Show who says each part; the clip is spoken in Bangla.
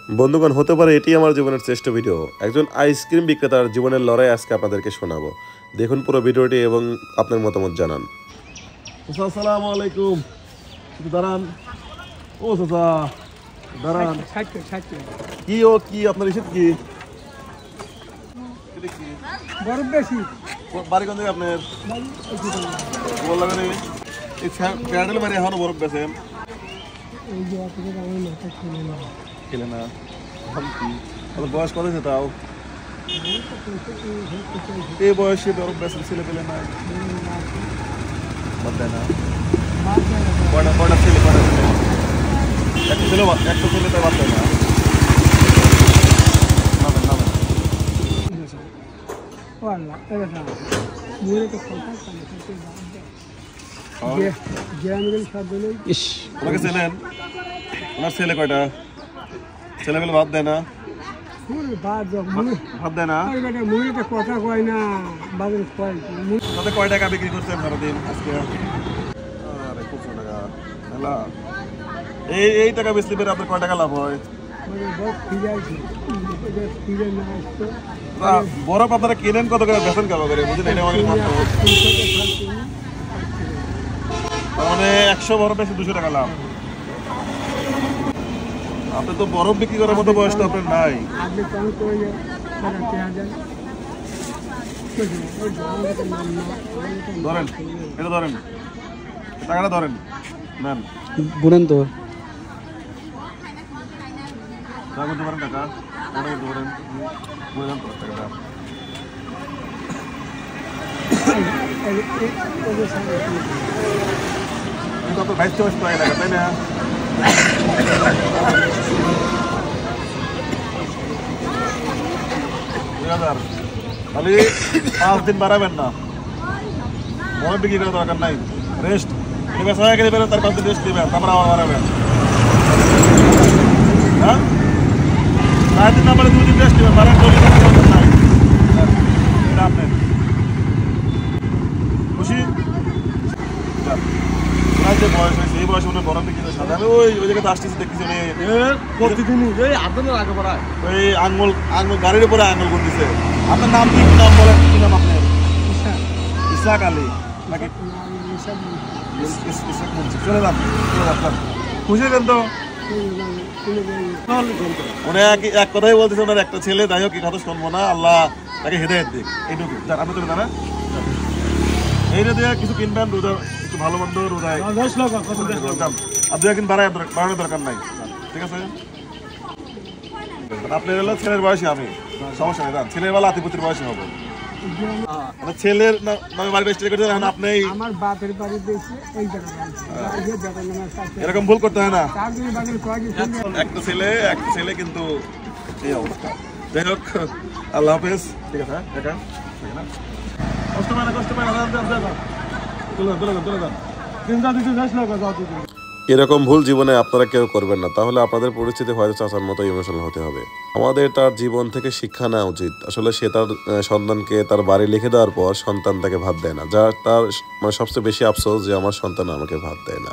Speaker 1: বন্ধুগণ, হতে পারে এটি আমার জীবনের শ্রেষ্ঠ ভিডিও। একজন আইসক্রিম বিক্রেতার জীবনের লড়াই আজকে আপনাদেরকে শোনাবো। দেখুন পুরো ভিডিওটি এবং আপনার মতামত জানান।
Speaker 2: আসসালামু আলাইকুম। দাঁড়ান ও চাচা, দাঁড়ান। কি ও কি আপনার ইসের কি
Speaker 3: বরফ বেশি
Speaker 2: বাড়ি কোন জায়গায় আপনার? বললাম এই প্যাডেল মারি এখনো বরফ বেছেন খেলে না। আপনার বয়স কত হয়েছে তাও? এই বয়সে বরফ বেছেন ছেলে পেলে না বাদ দেয় না। কয়টা ছেলে একটা ছেলে তাই বাদ দেয় না। ওনাকে চেনেন? ওনার ছেলে কয়টা? ছেলে পেলে ভাত দেয় না? ভাত দেয় না?
Speaker 3: কথা কয় না
Speaker 2: তাতে কয় টাকা বিক্রি করছেন সারাদিন আজকে? টাকা। এই টাকা বেচলে বের আপনার কয় টাকা লাভ হয়? বরফ আপনারা কেনেন কত করে, বেতন কেন করে বুঝলেন? এটা আমাকে মানে 100 বরফ বেশি 200 টাকা লাভ। আপনি তো বরফ বিক্রি করার মতো বয়স তো আপনার নাই। ধরেন এটা, ধরেন টাকাটা, ধরেন নেন
Speaker 3: বুনেন তো
Speaker 2: করতে পারেন টাকা করতে পারেন বুঝলেন তো টাকাটা। আপনার 22-24 টাকা, তাই না? তাহলে 5 দিন বাড়াবেন না, বরফ বিক্রি করার দরকার নাই। রেস্ট বেচা হয়ে গেলে তার 5 দিন রেস্ট দেবেন, তারপর আবার বাড়াবেন। হ্যাঁ 4 দিন না বাড়ে 2 দিন রেস্ট দেবেন, বাড়ান দরকার নাই। এটা আপনার খুশি? যে বয়স হয়েছে এই বয়সে বরফ বিক্রি করে সাথে আমি ওই জায়গাতে আসতেছি, দেখতেছি ওই আঙুল গাড়ির উপরে আঙুল গুনতেছে। আপনার নাম কি? নাম বলেন, কি নাম আপনার? ইসাক আলী নাকি? চলে যান, খুশি হলেন তো? উনি এক কথাই বলতেছে, ওনার একটা ছেলে, যাই হোক এই কথা শুনবো না, আল্লাহ তাকে হেদায়েত দিক, এইটুকু। আপনি চলে যান, এইটা দিয়ে কিছু কিনবেন, রোজা একটু ভালো মন্দ রোজায় আর 2 একদিন বাড়ানোর দরকার নাই, ঠিক আছে? আপনার হলো ছেলের বয়সী, আমি সমস্যা নেই, যান। ছেলের বেলা আতিপুতির বয়সী হবো। ছেলের নামে বাড়ি বেশি করতে এখন আপনি এরকম ভুল করতে হয় না। একটা ছেলে কিন্তু এই অবস্থা। যাই হোক, আল্লাহ হাফেজ, ঠিক আছে? কষ্ট পায় না,
Speaker 1: এরকম ভুল জীবনে আপনারা কেউ করবেন না, তাহলে আপনাদের পরিস্থিতি হয়তো চাচার মতো ইমোশনাল হতে হবে। আমাদের তার জীবন থেকে শিক্ষা নেওয়া উচিত। আসলে সে তার সন্তানকে তার বাড়ি লিখে দেওয়ার পর সন্তান তাকে ভাত দেয় না, যা তার মানে সবচেয়ে বেশি আফসোস যে আমার সন্তান আমাকে ভাত দেয় না।